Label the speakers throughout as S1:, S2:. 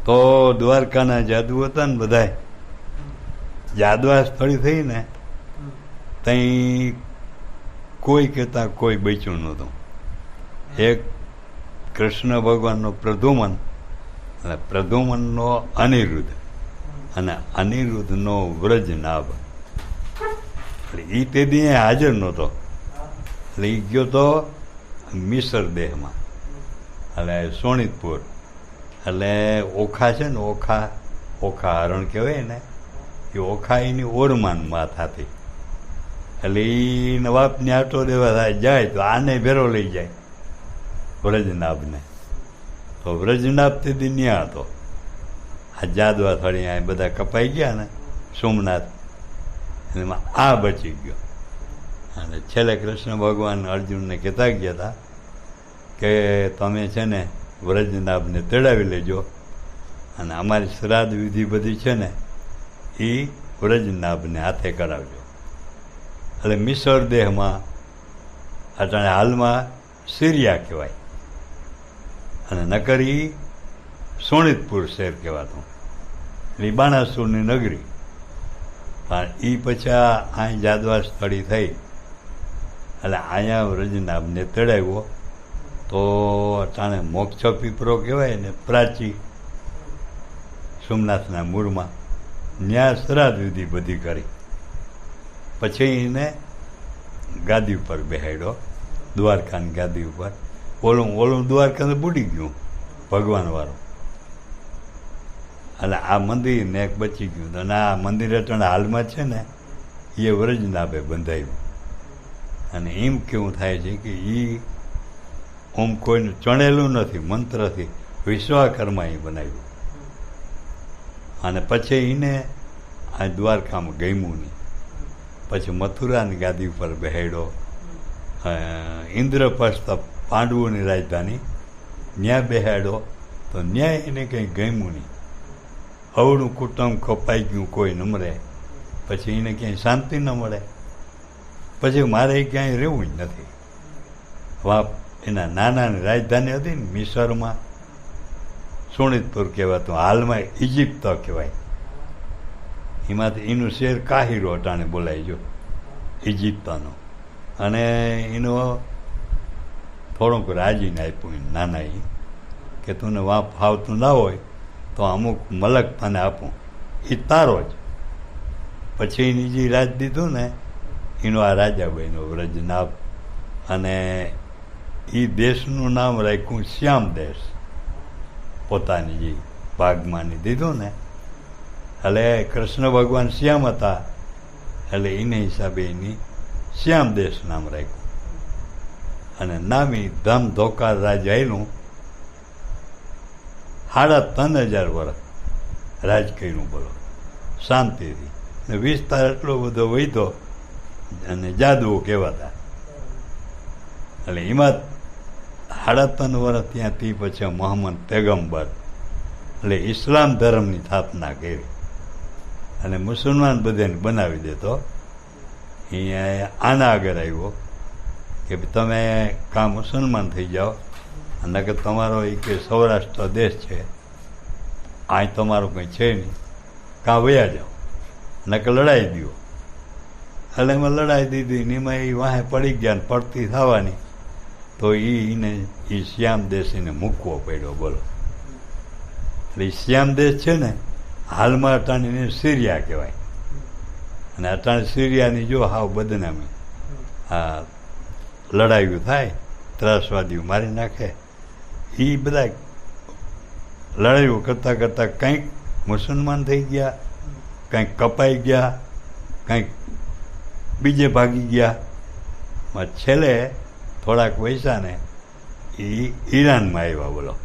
S1: તો દ્વારકાના જાદુ હતા ને બધા જાદવા સ્થળી થઈ ને ત્યાં કોઈ કહેતા કોઈ બચ્યું નહોતું. એક કૃષ્ણ ભગવાનનો પ્રદ્યુમન અને પ્રદ્યુમનનો અનિરુદ્ધ અને અનિરુદ્ધનો વ્રજનાભ. એટલે એ તે દી હાજર નહોતો. એટલે એ ગયો તો મિસર દેહમાં, એટલે સોનિતપુર. એટલે ઓખા છે ને, ઓખા હરણ કહેવાય ને, એ ઓખા એની ઓરમાન માથાથી. એટલે એ નવાબને આટો દેવા જાય તો આને ભેરો લઈ જાય વ્રજનાભને. તો વ્રજનાભ તે દી ન્યા હતો. આ જાદવા થળી આ બધા કપાઈ ગયા ને સોમનાથ, એમાં આ બચી ગયો. અને છેલ્લે કૃષ્ણ ભગવાન અર્જુનને કહેતા ગયા હતા કે તમે છે ને વ્રજનાભને તેડાવી લેજો અને અમારી શ્રાદ્ધ વિધિ બધી છે ને એ વ્રજનાભને હાથે કરાવજો. એટલે મિસર દેહમાં અટાણે હાલમાં સિરિયા કહેવાય અને નકરી સોનિતપુર શહેર કહેવાતું, એટલે બાણાસુરની નગરી. પણ એ પછી અહીં જાદવા સ્થળી થઈ એટલે અહીંયા વ્રજનાભને તેડાવ્યો. તો અટાણે મોક્ષ પીપરો કહેવાય ને, પ્રાચી સોમનાથના મૂળમાં, ન્યા શ્રાદ્ધ વિધિ બધી કરી. પછી એને ગાદી ઉપર બેહાડ્યો, દ્વારકાની ગાદી ઉપર. ઓલું દ્વારકા બુડી ગયું ભગવાનવાળું. એટલે આ મંદિર ને એક બચી ગયું. અને આ મંદિર અટાણે હાલમાં છે ને એ વ્રજનાભે બંધાયું. અને એમ કેવું થાય છે કે એ ઓમ કોઈનું ચણેલું નથી, મંત્રથી વિશ્વાકર્મા એ બનાવ્યું. અને પછી એને આ દ્વારકામાં ગમ્યું નહીં. પછી મથુરાની ગાદી ઉપર બેહાડ્યો. ઇન્દ્રપ્રસ્થ પાંડવોની રાજધાની, ન્યા બેહાડ્યો. તો ન્યાય એને કંઈ ગમ્યું નહીં. અવળું કુટુંબ કપાઈ ગયું, કોઈ નમરે. પછી એને ક્યાંય શાંતિ ન મળે. પછી મારે ક્યાંય રહેવું જ નથી. વા એના નાનાની રાજધાની હતી ને મિસરમાં, સોનિતપુર કહેવાતું, હાલમાં ઇજિપ્ત કહેવાય. એમાંથી એનું શહેર કાહિરો અટાણે બોલાય જો, ઇજિપ્તનો. અને એનો થોડુંક રાજીને આપ્યું નાના એ કે તું વાં ફાવતું ના હોય તો અમુક મલક તને આપું, એ તારો જ. પછી એની જે રાજ દીધું ને એનો આ રાજા બન્યો વ્રજનાભ. અને એ દેશનું નામ રાખ્યું શ્યામ દેશ, પોતાની જે ભાગમાંની દીધું ને. એટલે કૃષ્ણ ભગવાન શ્યામ હતા એટલે એને હિસાબે એની શ્યામ દેશ નામ રાખ્યું. અને નામી ધમ ધોકાર રાજ આવેલું 3,500 વર્ષ રાજ કર્યું, બોલો, શાંતિથી. ને વિસ્તાર એટલો બધો વધ્યો અને જાદુઓ કહેવાતા. એટલે એમાં 3.5 વર્ષ ત્યાંથી પછી મોહમ્મદ પૈગંબર એટલે ઇસ્લામ ધર્મની સ્થાપના કરી અને મુસલમાન બધાને બનાવી દેતો. અહીંયા આના આગળ આવ્યો કે તમે કાં મુસલમાન થઈ જાઓ અને કે તમારો એ કે સૌરાષ્ટ્ર દેશ છે, અહીં તમારું કંઈ છે નહીં, કાં વયા જાઓ અને કે લડાઈ દો. એટલે એમાં લડાઈ દીધી ને એમાં એ વાહે પડી ગયા ને પડતી થવાની. તો એને એ શ્યામ દેશ એને મૂકવો પડ્યો, બોલો. એટલે શ્યામ દેશ છે ને હાલમાં અટાણીને સિરિયા કહેવાય. અને અટાણે સિરિયાની જો હાવ બદનામી, આ લડાઈઓ થાય, ત્રાસવાદીઓ મારી નાખે. એ બધા લડાઈઓ કરતાં કરતાં કંઈક મુસલમાન થઈ ગયા, કંઈક કપાઈ ગયા, કંઈક બીજે ભાગી ગયા. છેલ્લે થોડાક પૈસાને એ ઈરાનમાં આવ્યા, બોલો.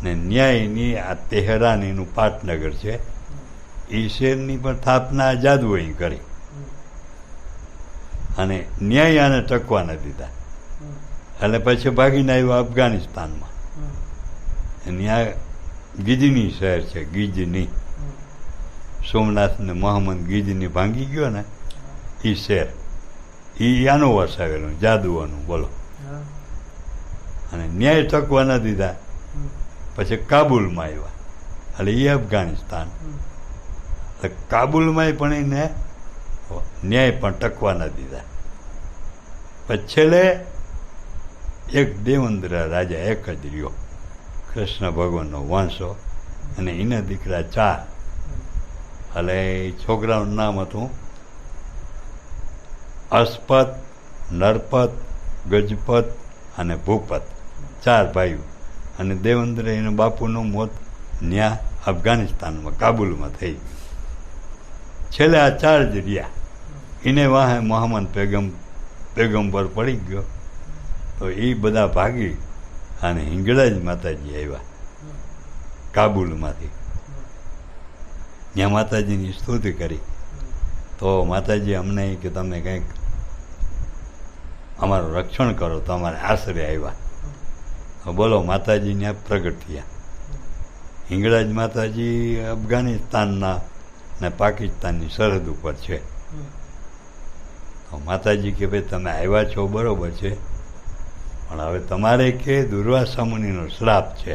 S1: ને ન્યાયની આ તેહરાન એનું પાટનગર છે, એ શહેરની પણ સ્થાપના જાદુઓએ કરી. અને ન્યાય આને ટકવા ન દીધા. એટલે પછી ભાગીને આવ્યો અફઘાનિસ્તાનમાં. ત્યાં ગીજની શહેર છે, ગીજની. સોમનાથને મોહમ્મદ ગીજની ભાંગી ગયો ને એ શહેર, એ આનું વસાવેલું જાદુઓનું, બોલો. અને ન્યાય ટકવા ન દીધા. પછી કાબુલમાં આવ્યા. એટલે એ અફઘાનિસ્તાન. કાબુલમાંય પણ એને ન્યાય પણ ટકવા ન દીધા. પછી છેલ્લે એક દેવેન્દ્ર રાજા એક જ રહ્યો, કૃષ્ણ ભગવાનનો વંશો, અને એના દીકરા 4. એટલે એ છોકરાનું નામ હતું અસ્પત, નરપત, ગજપત અને ભૂપત, 4 ભાઈઓ. અને દેવેન્દ્ર એના બાપુનું મોત ન્યા અફઘાનિસ્તાનમાં કાબુલમાં થઈ ગયું. છેલ્લે આ 4 જ રહ્યા. એને વાહે મોહમ્મદ પેગમ્બર પડી ગયો, તો એ બધા ભાગી અને હિંગળાજ માતાજી આવ્યા કાબુલમાંથી. ત્યાં માતાજીની સ્તુતિ કરી, તો માતાજી અમને કે તમે કંઈક અમારું રક્ષણ કરો, તો અમારે આશરે આવ્યા. બોલો, માતાજી ત્યાં પ્રગટ થયા. હિંગળાજ માતાજી અફઘાનિસ્તાનના ને પાકિસ્તાનની સરહદ ઉપર છે. તો માતાજી કે ભાઈ તમે આવ્યા છો બરોબર છે, પણ હવે તમારે કે દુર્વાસા મુનિનો શ્રાપ છે,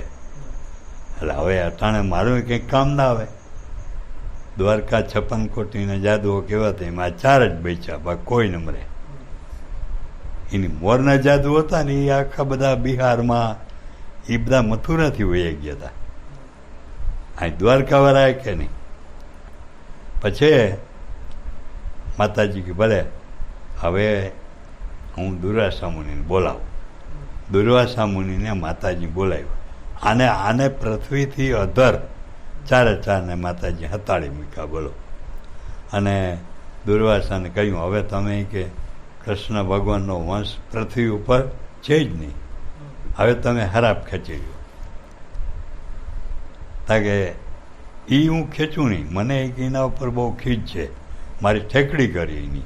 S1: એટલે હવે અટાણે મારું કંઈક કામ ના આવે. દ્વારકા 56 કોટીના જાદુઓ કહેવાતા એમાં 4 જ બચ્યા, બાકી કોઈ ન મરે. એની મોરના જાદુ હતા ને એ આખા બધા બિહારમાં, એ બધા મથુરાથી વહી ગયા હતા. અહીં દ્વારકાવાળા કે નહીં. પછી માતાજી કે ભલે હવે હું દુર્વાસા મુનિને બોલાવું. દુર્વાસા મુનિને માતાજી બોલાવ્યો. આને પૃથ્વીથી અધર 4 માતાજી હતાડી મૂક્યા. બોલો. અને દુર્વાસાને કહ્યું હવે તમે કે કૃષ્ણ ભગવાનનો વંશ પૃથ્વી ઉપર છે જ નહીં, હવે તમે હરાપ ખેંચી લો. તાકે એ હું ખેંચું નહીં, મને એના ઉપર બહુ ખીજ છે, મારી ઠેકડી કરી એની.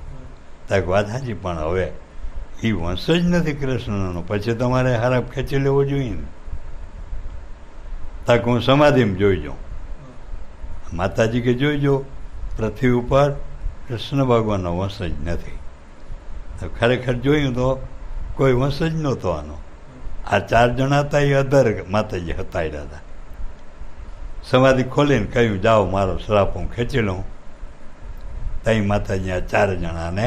S1: તાક વાત સાચી, પણ હવે એ વંશ જ નથી કૃષ્ણનો, પછી તમારે હરાપ ખેંચી લેવો જોઈએ ને. તાક હું સમાધિમાં જોઈ જાઉં. માતાજી કે જોઈજો, પૃથ્વી ઉપર કૃષ્ણ ભગવાનનો વંશ જ નથી. ખરેખર જોયું તો કોઈ વંશ જ નહોતો આનો. આ 4 જણા હતા એ અધર માતાજી હતાડ્યા હતા. સમાધિ ખોલીને કહ્યું જાઓ મારો શ્રાપ હું ખેંચી લઉં. ત્યાં માતાજી આ 4 જણાને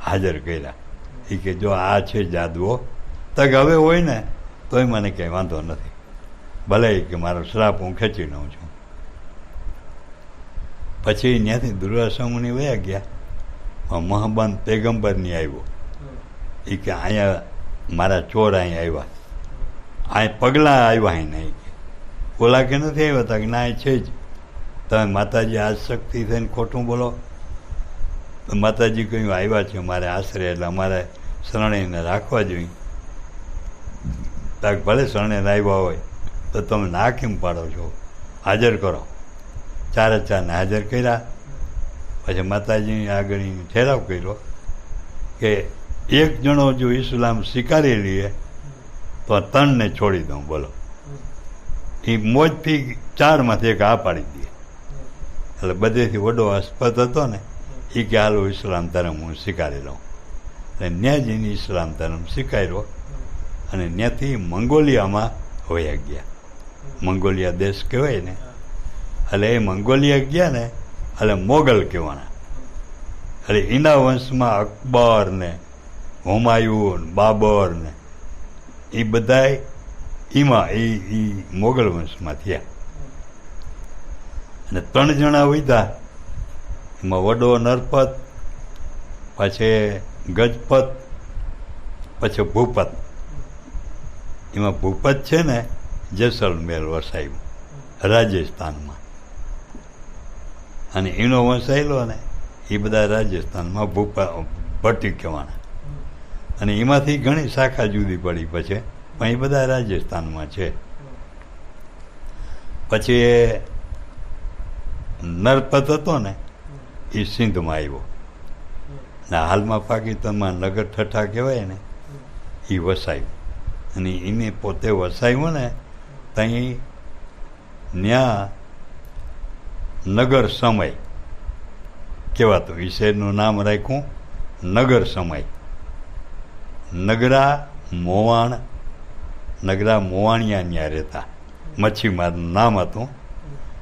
S1: હાજર કર્યા. એ કે જો આ છે જાદુઓ, તક હવે હોય ને તોય મને કંઈ વાંધો નથી, ભલે કે મારો શ્રાપ હું ખેંચી લઉં છું. પછી ત્યાંથી દુર્વાસા મુનિ વયા ગયા. મોહમ્મદ પેગમ્બરની આવ્યો. એ કે અહીંયા મારા ચોર અહીં આવ્યા, અહીં પગલાં આવ્યા અહીં નહીં. ઓલા કે નથી આવ્યા હતા કે ના એ છે જ. તમે માતાજી આ શક્તિ થઈને ખોટું બોલો. માતાજી કહ્યું આવ્યા છે મારે આશરે, એટલે અમારે શરણેને રાખવા જોઈએ. તાક ભલે શરણેને આવ્યા હોય તો તમે ના કેમ પાડો છો, હાજર કરો. 4 ને હાજર કર્યા. પછી માતાજી આગળ ઠેરાવ કર્યો કે એક જણો જો ઇસ્લામ સ્વીકારી લઈએ તો 3 ને છોડી દઉં. બોલો. એ મોજથી 4માંથી એક આ પાડી દે. એટલે બધેથી વડો અસ્પત હતો ને, એ કે હાલો ઇસ્લામ ધર્મ હું સ્વીકારી લઉં. એટલે ત્યાં જઈને ઇસ્લામ ધર્મ સ્વીકાર્યો અને ત્યાંથી મંગોલિયામાં વયા ગયા. મંગોલિયા દેશ કહેવાય ને, એટલે એ મંગોલિયા ગયા ને એટલે મોગલ કહેવાના. એટલે એના વંશમાં અકબર ને હુમાયુન, બાબર ને એ બધાય એમાં એ મોગલ વંશમાં થયા. અને 3 જણા વધ્યા. એમાં વડો નરપત, પછી ગજપત, પછી ભૂપત. એમાં ભૂપત છે ને જેસલમેર વસાયું રાજસ્થાનમાં, અને એનો વંશાયેલો ને એ બધા રાજસ્થાનમાં ભટ્ટી કહેવાના. અને એમાંથી ઘણી શાખા જુદી પડી પછી, પણ એ બધા રાજસ્થાનમાં છે. પછી એ નરપત હતો ને એ સિંધમાં આવ્યો, ને હાલમાં પાકિસ્તાનમાં નગર ઠઠ્ઠા કહેવાય ને એ વસાયું. અને એને પોતે વસાયું ને ત્યાં ન્યા નગર સમય કહેવાતું. એ શહેરનું નામ રાખ્યું નગર સમય. નગરા મોવાણિયા ત્યાં રહેતા, મચ્છીમારનું નામ હતું.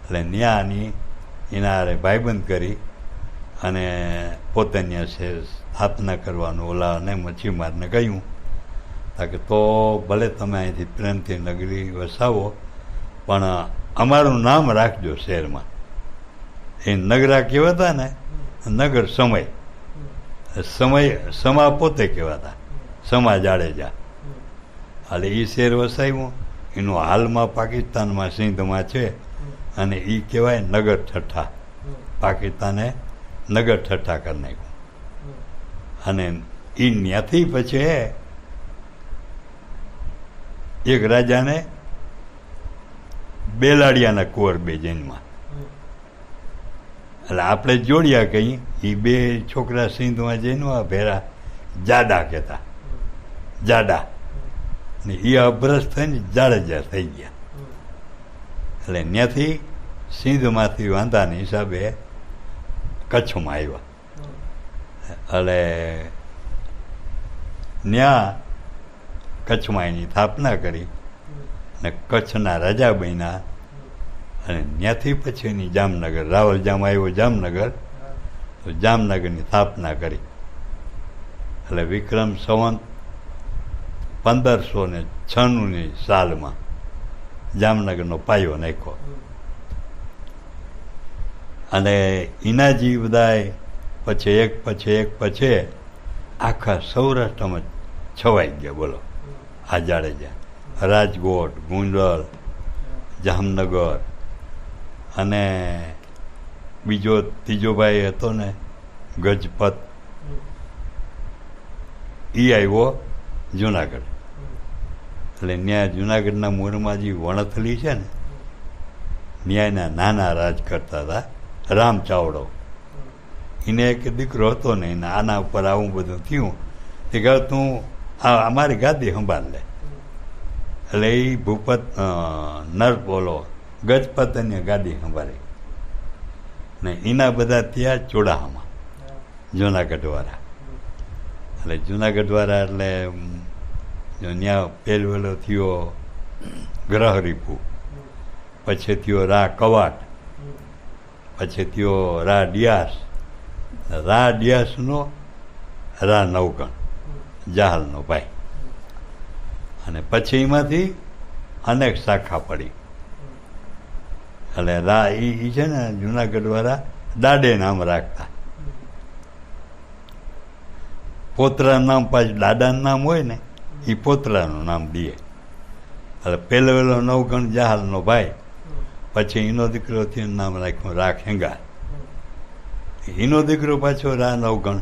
S1: એટલે ન્યાની એના હારે ભાઈબંધ કરી અને પોતે ત્યાં છે સ્થાપના કરવાનું ઓલાને મચ્છીમારને કહ્યું કે તો ભલે તમે અહીંથી પ્રેમથી નગરી વસાવો પણ અમારું નામ રાખજો શહેરમાં. એ નગરા કહેવાતા ને નગર સમય સમા પોતે કહેવાતા, સમા જાડેજા. એટલે એ શહેર વસાવ્યું. એનું હાલમાં પાકિસ્તાનમાં સિંધમાં છે અને એ કહેવાય નગર ઠઠ્ઠા. પાકિસ્તાને નગર ઠઠ્ઠા કરી નાખ્યું. અને એ ત્યાંથી પછી એક રાજાને બેલાડિયાના કુંવર બે જન્મા. એટલે આપણે જોડ્યા કઈ એ બે છોકરા સિંધમાં જઈને ભેરા જાડા કહેતા, જાડા. ને એ અભ્રસ થઈને જાડેજા થઈ ગયા. એટલે ત્યાંથી સિંધમાંથી વાંધાના હિસાબે કચ્છમાં આવ્યા. એટલે ત્યાં કચ્છમાં એની સ્થાપના કરી અને કચ્છના રાજા બન્યા. અને ત્યાંથી પછી એની જામનગર, રાવલજામ આવ્યો જામનગર, તો જામનગરની સ્થાપના કરી. એટલે વિક્રમ સંવત 1596ની સાલમાં જામનગરનો પાયો નાખ્યો. અને એનાજી બધાય પછી એક પછી આખા સૌરાષ્ટ્રમાં છવાઈ ગયા. બોલો, આ જાડેજા, રાજકોટ, ગુંડલ, જામનગર. અને બીજો ત્રીજો ભાઈ હતો ને ગજપત, એ આવ્યો જુનાગઢ. એટલે ત્યાં જુનાગઢના મૂળમાં જે વણથલી છે ને ન્યાયના નાના રાજ કરતા હતા રામ ચાવડો. એને એક દીકરો હતો ને એને આના ઉપર આવું બધું થયું એ કહે તું અમારી ગાદી સંભાળ લે. એટલે એ ભૂપત નર બોલો ગજપતની ગાદી સંભાળી ને એના બધા ત્યાં ચોડાહામાં જુનાગઢવાળા. એટલે જુનાગઢવાળા એટલે ત્યાં પહેલો થયો ગ્રહરીપુ, પછી થયો રા કવાટ, પછી થયો રા ડિયાસનો રા નવગણ જાહલનો ભાઈ. અને પછી એમાંથી અનેક શાખા પડી. એટલે રા એ છે ને જુનાગઢવાળા દાડે નામ રાખતા. પોતરાનું નામ પાછું દાદાનું નામ હોય ને એ પોતરાનું નામ દે. એટલે પહેલો નવગણ જાહલનો ભાઈ, પછી એનો દીકરો થયો નામ રાખ્યું રા ખેંગાર. એનો દીકરો પાછો રા નવગણ,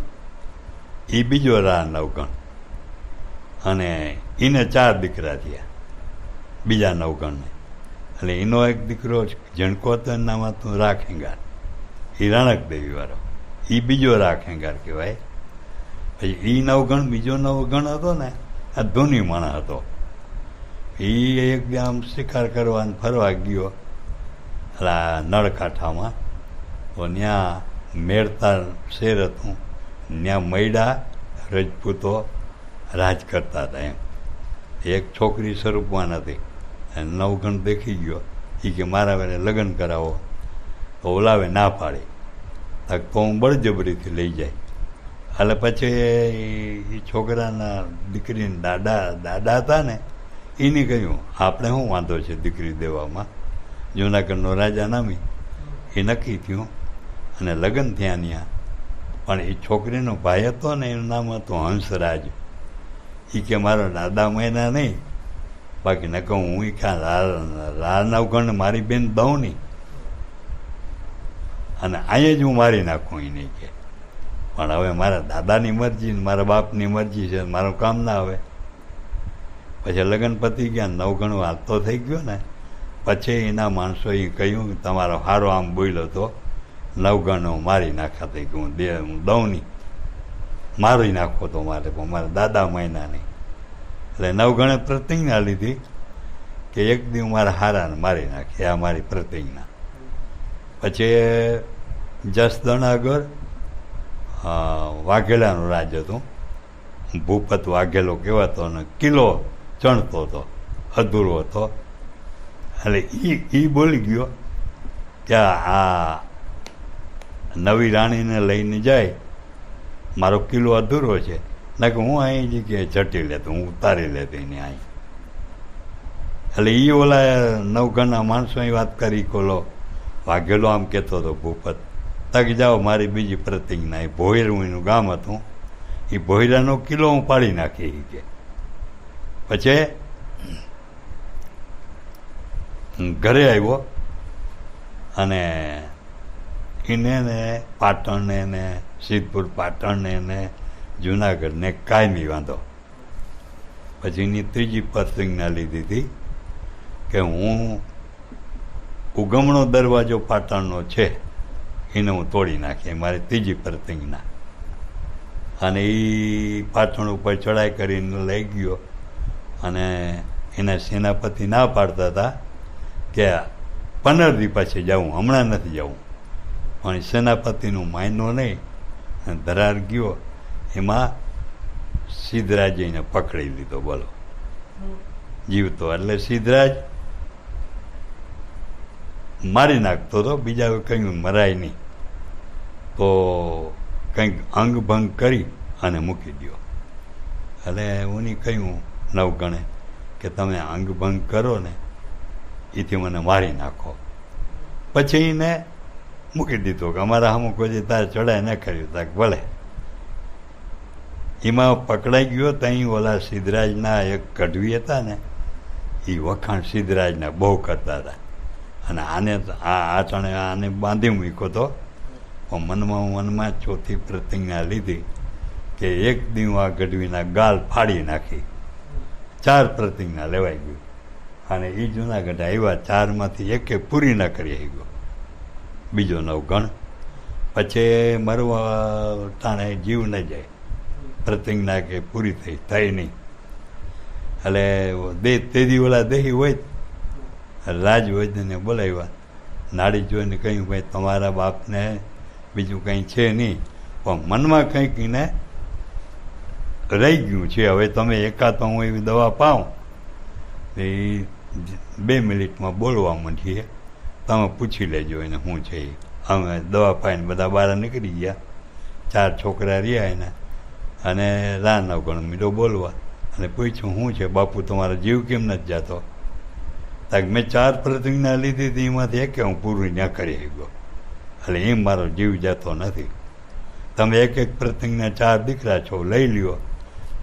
S1: એ બીજો રા નવગણ. અને એને 4 દીકરા થયા બીજા નવગણને. એટલે એનો એક દીકરો જણકોતર નામ હતું રા ખેંગાર, એ રાણક દેવી વાળો, એ બીજો રા ખેંગાર કહેવાય. પછી એ નવગણ બીજો નવગણ હતો ને આ ધોની માણસ હતો. એ એક આમ શિકાર કરવા ફરવા ગયો એટલે આ નળકાંઠામાં. તો ત્યાં મેળતા શેર હતું, ત્યાં મૈડા રજપૂતો રાજ કરતા હતા. એમ એક છોકરી સ્વરૂપમાં નથી. નવગણ દેખી ગયો, એ કે મારા વેરે લગ્ન કરાવો. તો ઓલાવે ના પાડી, તો હું બળજબરીથી લઈ જાય. એટલે પછી એ છોકરાના દીકરીને દાદા હતા ને એને કહ્યું આપણે શું વાંધો છે દીકરી દેવામાં. જુનાગઢનો રાજા નામી એ નક્કી થયું અને લગ્ન થયા ત્યાં. પણ એ છોકરીનો ભાઈ હતો ને એનું નામ હતું હંસરાજ. એ કે મારો દાદા મહિના નહીં, બાકી ન કહું હું ક્યાં રા નવગણ મારી બેન દઉં નહીં અને અહીંયા જ હું મારી નાખું એ નહીં કે. પણ હવે મારા દાદાની મરજી મારા બાપની મરજી છે, મારું કામ ના આવે. પછી લગ્ન પતી ગયા, નવગણ હાલતો થઈ ગયો ને પછી એના માણસોએ કહ્યું તમારો હારો આમ બોલ્યો તો નવગણ મારી નાખા થઈ ગયું, હું દઉં નહીં, મારી નાખો તો મારે, પણ મારા દાદા મહિના નહીં. એટલે નવગણે પ્રતિજ્ઞા લીધી કે એક દી મારા હારાને મારી નાખી, આ મારી પ્રતિજ્ઞા. પછી જસદણ આગળ વાઘેલાનું રાજ હતું, ભૂપત વાઘેલો કહેવાતો અને કિલ્લો ચણતો હતો, અધૂરો હતો. એટલે એ બોલી ગયો કે આ નવી રાણીને લઈને જાય, મારો કિલ્લો અધૂરો છે, ના કે હું અહીં જગ્યાએ ઝટી લેતો, હું ઉતારી લેતો એને અહીં. એટલે એ ઓલા નવઘણના માણસોની વાત કરી, કોલો વાઘેલો આમ કહેતો હતો ભૂપત, તક જાઓ મારી બીજી પ્રતિજ્ઞા. એ ભોયરું એનું ગામ હતું, એ ભોયરાનો કિલ્લો હું પાડી નાખી કે. પછી ઘરે આવ્યો અને એને ને પાટણને ને સિદ્ધપુર પાટણને ને જુનાગઢને કાયમી વાંધો. પછી એની ત્રીજી પ્રતિજ્ઞા લીધી હતી કે હું ઉગમણો દરવાજો પાટણનો છે એને હું તોડી નાખી, મારી ત્રીજી પ્રતિજ્ઞા. અને એ પાટણ ઉપર ચડાઈ કરીને લઈ ગયો અને એના સેનાપતિ ના પાડતા હતા કે 15 દી પછી જાઉં, હમણાં નથી જવું. પણ સેનાપતિનું માયનો નહીં, ધરાર ગયો. એમાં સિદ્ધરાજે એને પકડી લીધો, બોલો, જીવતો. એટલે સિદ્ધરાજ મારી નાખતો હતો, બીજા કંઈ મરાય નહીં. તો કંઈક અંગભંગ કરી અને મૂકી દો. એટલે હું કહ્યું નવગણે કે તમે અંગભંગ કરો ને એથી મને મારી નાખો. પછી એને મૂકી દીધો કે અમારા સામું કોઈ તારે ચડાય ન કર્યું. તાક ભલે. એમાં પકડાઈ ગયો. ત્યાં ઓલા સિદ્ધરાજના એક ગઢવી હતા ને, એ વખાણ સિદ્ધરાજના બહુ કરતા હતા. અને આને બાંધી મૂક્યો હતો. પણ મનમાં ચોથી પ્રતિજ્ઞા લીધી કે એક દી આ ગઢવીના ગાલ ફાડી નાખી. 4 પ્રતિજ્ઞા લેવાઈ ગઈ. અને એ જુનાગઢ આવ્યા, 4માંથી એકે પૂરી ન કરી ગયો. બીજો નવગણ. પછી મરવા ટાણે જીવ ન જાય, પ્રતિજ્ઞા કે પૂરી થઈ નહીં. એટલે તેદી ઓલા દેહી હોય, રાજવૈદ્યને બોલાવ્યા. નાડી જોઈને કહ્યું, ભાઈ તમારા બાપને બીજું કંઈ છે નહીં, પણ મનમાં કંઈક એને રહી ગયું છે. હવે તમે એકાદ હું એવી દવા પાઉં એ 2 મિનિટમાં બોલવા માંડીએ, તમે પૂછી લેજો એને શું છે. અમે દવા પાઈને બધા બહાર નીકળી ગયા. 4 છોકરા રહ્યા એને. અને નવગણ મીડો બોલવા અને પૂછ્યું, શું છે બાપુ, તમારો જીવ કેમ નથી જતો? તાક મેં 4 પ્રતિજ્ઞા લીધી હતી, એમાંથી એકે હું પૂરી ન કરી શક્યો. એટલે એમ મારો જીવ જતો નથી. તમે એક પ્રતિજ્ઞા 4 દીકરા છો, લઈ લ્યો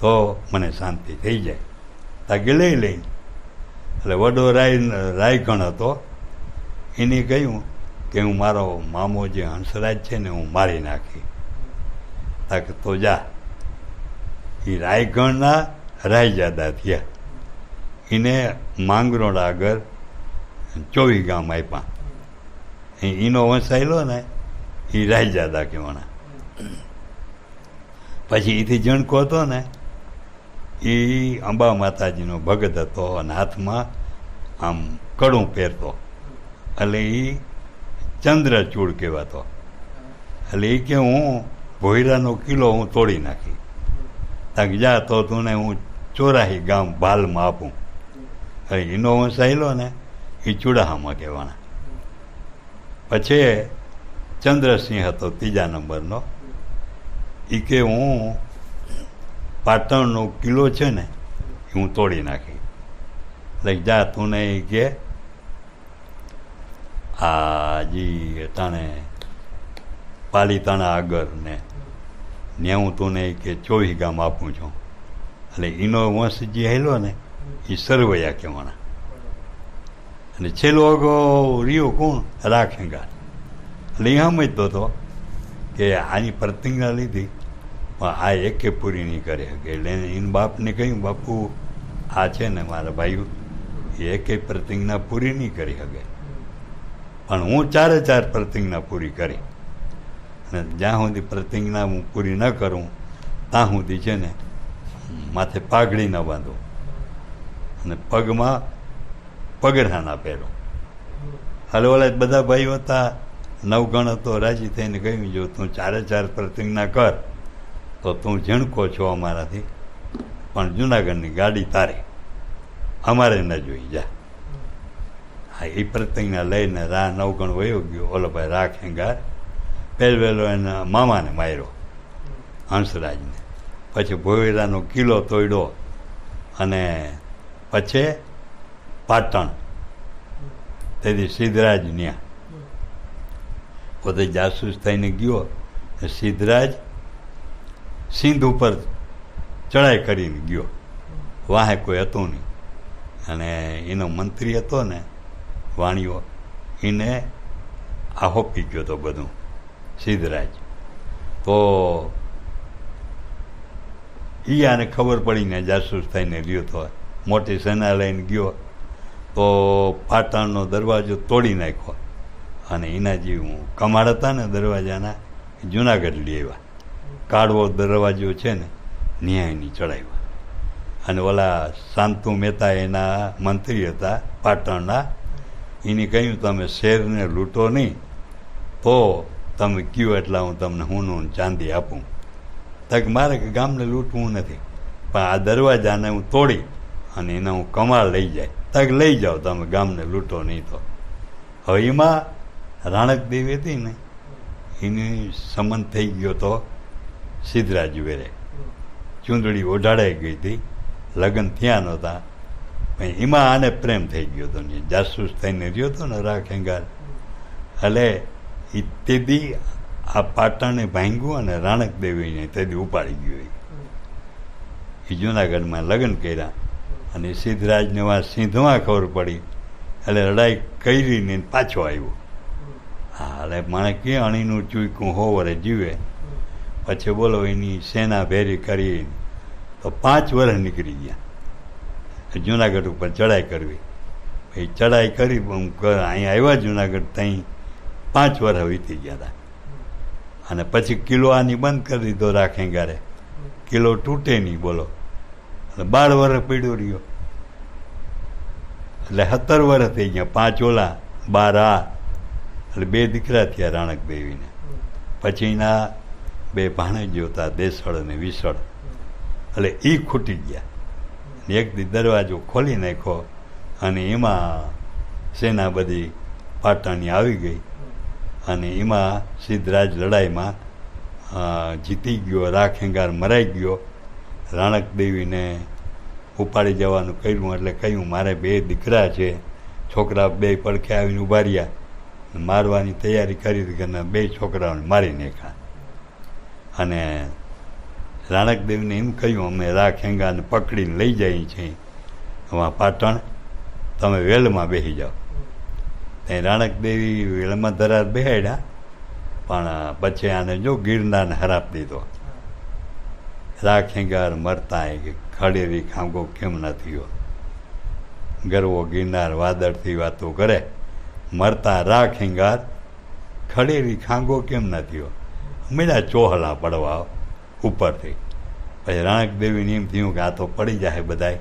S1: તો મને શાંતિ થઈ જાય. તાકે લઈ. એટલે વડો રાયગણ હતો, એને કહ્યું કે હું મારો મામો જે હંસરાજ છે ને હું મારી નાખી. તાકે તો જા. એ રાયગણના રાયજાદા થયા. એને માંગરોળ આગળ 24 ગામ આપ્યા. એનો વંશાયેલો ને એ રાયજાદા કહેવાના. પછી એથી જણકો હતો ને, એ અંબા માતાજીનો ભગત હતો અને હાથમાં આમ કડું પહેરતો. એટલે એ ચંદ્રચૂડ કહેવાતો. એટલે એ કે હું ભોયરાનો કિલ્લો હું તોડી નાખી. તાક જા તો તું હું 84 ગામ ભાલમાં આપું. હવે એનો વંશાયેલો ને એ ચુડાહામાં કહેવાના. પછી ચંદ્રસિંહ હતો 3જા નંબરનો. એ કે હું પાટણનો કિલ્લો છે ને એ હું તોડી નાખી. એટલે જા તું એ કે આ જી તાણે પાલીતાણા આગળ ને ત્યાં હું તું કે 24 ગામ આપું છું. એટલે એનો વંશ જે હેલો ને એ સરવૈયા કહેવાના. અને છેલ્લો અગો રહ્યો કોણ? રાખેંગા. એટલે એ સમજતો હતો કે આની પ્રતિજ્ઞા લીધી પણ આ એકે પૂરી નહીં કરી શકે. એટલે એને બાપને કહ્યું, બાપુ આ છે ને મારા ભાઈઓ એ એકે પ્રતિજ્ઞા પૂરી નહીં કરી શકે, પણ હું 4 પ્રતિજ્ઞા પૂરી કરી. અને જ્યાં સુધી પ્રતિજ્ઞા હું પૂરી ન કરું ત્યાં સુધી છે ને માથે પાઘડી ન બાંધું અને પગમાં પગરખા ના પહેરો. હાલ ઓલા બધા ભાઈઓ હતા, નવગણ હતો, રાજી થઈને કહ્યું, જો તું 4 પ્રતિજ્ઞા કર તો તું ઝીણકો છો અમારાથી, પણ જુનાગઢની ગાડી તારે, અમારે ન જોઈ જા. હા એ પ્રતિજ્ઞા લઈને રા નવગણ વયો ગયો. ઓલો ભાઈ રાખેંગાર પહેલો એના મામાને માર્યો, હંસરાજને. પછી ભોયરાનો કિલ્લો તોડ્યો અને પછી પાટણ તેથી સિદ્ધરાજ ન્યા પોતે જાસૂસ થઈને ગયો. સિદ્ધરાજ સિંધ ઉપર ચડાઈ કરીને ગયો, વાહે કોઈ હતું નહીં. અને એનો મંત્રી હતો ને વાણિયો, એને આહોપી ગયો તો બધું સિદ્ધરાજ. તો એ આને ખબર પડીને જાસૂસ થઈને ગયો તો મોટી સેના લઈને ગયો તો પાટણનો દરવાજો તોડી નાખ્યો. અને એના જે કમાડ હતા ને દરવાજાના જુનાગઢ લઈ આવ્યા. કાળવો દરવાજો છે ને ન્યાયની ચડાવ્યા. અને ઓલા શાંતુ મહેતા એના મંત્રી હતા પાટણના, એને કહ્યું તમે શેરને લૂંટો નહીં, તો તમે કહો એટલા હું તમને હુંનું ચાંદી આપું. તક મારે કે ગામને લૂંટવું નથી, પણ આ દરવાજાને હું તોડી અને એને હું કમાળ લઈ જાય. તક લઈ જાઓ તમે, ગામને લૂંટો નહીં તો. હવે એમાં રાણક દેવી હતી ને એની સંબંધ થઈ ગયો તો સિદ્ધરાજ વેરે. ચૂંદડી ઓઢાડાઈ ગઈ હતી, લગ્ન થયા નહોતા, પણ એમાં આને પ્રેમ થઈ ગયો હતો ને જાસૂસ થઈને રહ્યો હતો ને રાખેંગાર. એટલે એ તેથી આ પાટણને ભાંગ્યું અને રાણક દેવીને તેથી ઉપાડી ગયો. એ જુનાગઢમાં લગ્ન કર્યા અને સિદ્ધરાજને વા સિંધમાં ખબર પડી એટલે લડાઈ કરીને પાછો આવ્યો. હા, એટલે મને કે અણીનું ચૂક્યું હોવરે જીવે. પછી બોલો એની સેના ભેરી કરી તો 5 વર્ષ નીકળી ગયા જુનાગઢ ઉપર ચડાઈ કરવી. એ ચડાઈ કરી અહીંયા આવ્યા જુનાગઢ, ત્યાં 5 વર્ષ વીતી ગયા હતા. અને પછી કિલ્લો આની બંધ કરી દીધો રાખેંગારે. કિલ્લો તૂટે નહીં બોલો. એટલે 12 વર્ષ પડ્યો રહ્યો. એટલે 17 વર્ષ થઈ ગયા. 5 ઓલા 12 આ, એટલે 2 દીકરા થયા રાણક દેવીને. પછી એના 2 ભાણેજો હતા, દેસળ અને વિસળ. એટલે એ ખૂટી ગયા. એક દી દરવાજો ખોલી નાખ્યો અને એમાં સેના બધી પાટણની આવી ગઈ. અને એમાં સિદ્ધરાજ લડાઈમાં જીતી ગયો, રાખેંગાર મરાઈ ગયો. રાણક દેવીને ઉપાડી જવાનું કર્યું. એટલે કહ્યું મારે 2 દીકરા છે, છોકરા 2 પડખે આવીને ઊભા રહ્યા, મારવાની તૈયારી કરી હતી કે 2 છોકરાઓને મારી નાખ્યા. અને રાણક દેવીને એમ કહ્યું અમે રાખેંગાને પકડીને લઈ જઈએ છીએ એમાં પાટણ, તમે વેલમાં બેસી જાઓ. ત્યાં રાણક દેવી વેલમાં દરાર બેહાડ્યા, પણ પછી આને જો ગિરનારને હરાપ દીધો. રાખેંગાર મરતા કે ખડેરી ખાંગો કેમ ન થયો, ગરવો ગિરનાર વાદળથી વાતો કરે, મરતા રાખેંગાર ખડેરી ખાંગો કેમ ન થયો. મીડા ચોહલા પડવા ઉપરથી. પછી રાણક દેવીને એમ થયું કે આ તો પડી જાય બધાય.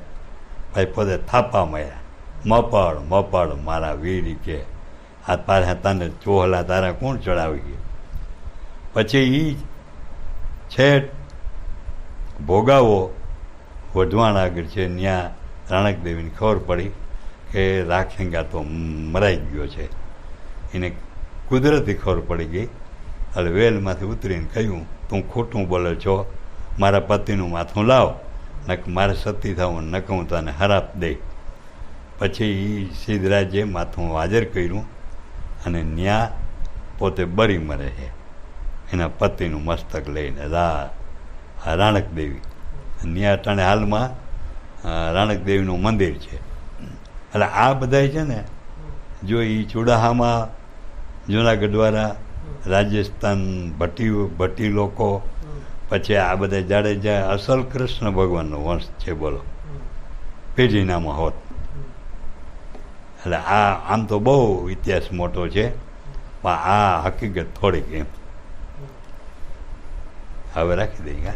S1: પછી પોતે થાપા માર્યા, મપડ મપડ મારા વીરી કે આ પાછા તને ચોહલા તારા કોણ ચડાવી ગયું. પછી એ છેટ ભોગાવો વઢવાણ આગળ છે, ત્યાં રાણક દેવીને ખબર પડી કે રાખેંગા તો મરાઈ ગયો છે. એને કુદરતી ખબર પડી ગઈ. એટલે વેલમાંથી ઉતરીને કહ્યું તું ખોટું બોલે છો, મારા પતિનું માથું લાવ, નક મારે સતી થવું, નક હું તને હરાપ દે. પછી એ સિદ્ધરાજે માથું હાજર કર્યું અને ન્યા પોતે બરી મરે છે એના પતિનું મસ્તક લઈને રાણક દેવી. ન્યા ટાણે હાલમાં રાણક દેવીનું મંદિર છે. એટલે આ બધા છે ને, જો એ ચુડાહામાં જુનાગઢવાળા, રાજસ્થાન ભટ્ટી લોકો, પછી આ બધા જાડેજા અસલ કૃષ્ણ ભગવાનનો વંશ છે બોલો, પેઢીનામાં હોત. એટલે આ આમ તો બહુ ઇતિહાસ મોટો છે, પણ આ હકીકત થોડીક એમ. હવે રાખી દઈએ.